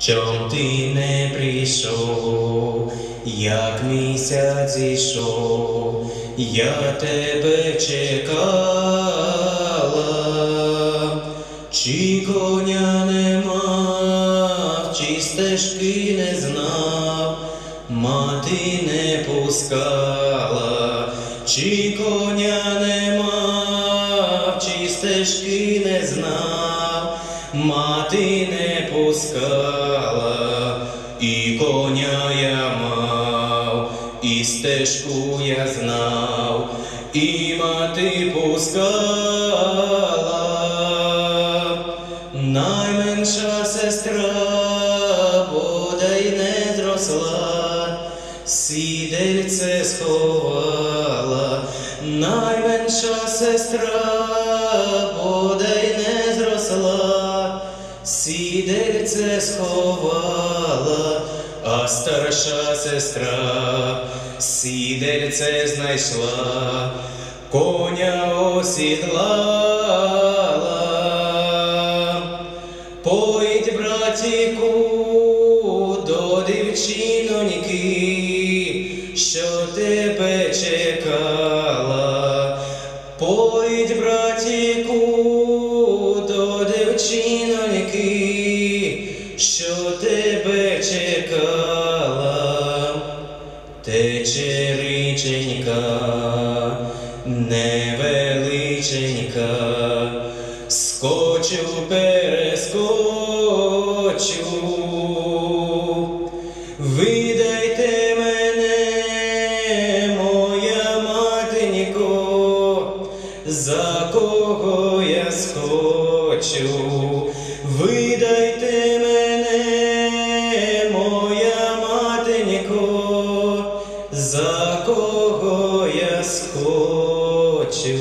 Чом ти не прийшов, як місяць ішов, я тебе чекала, чи коня не мав, чи стежки не знав, мати не пускала, чи коня не мав, чи стежки не знав, мати не пускала, і коня я мав, і стежку я знав, і мати пускала. Найменша сестра бодай не зросла, сідельце сховала. Найменша сестра бодай не зросла, сідельце сховала, а старша сестра сідельце знайшла, коня осідлала. Пойдь, братіку, до дівчиноньки, що тебе чекала. Пойдь, братіку, до дівчиноньки, що тебе чекала. Тече річенька невеличенька, скочу, перескочу. Видайте мене, моя матенько, за кого я схочу. Видайте мене, моя матенько, за кого я схочу.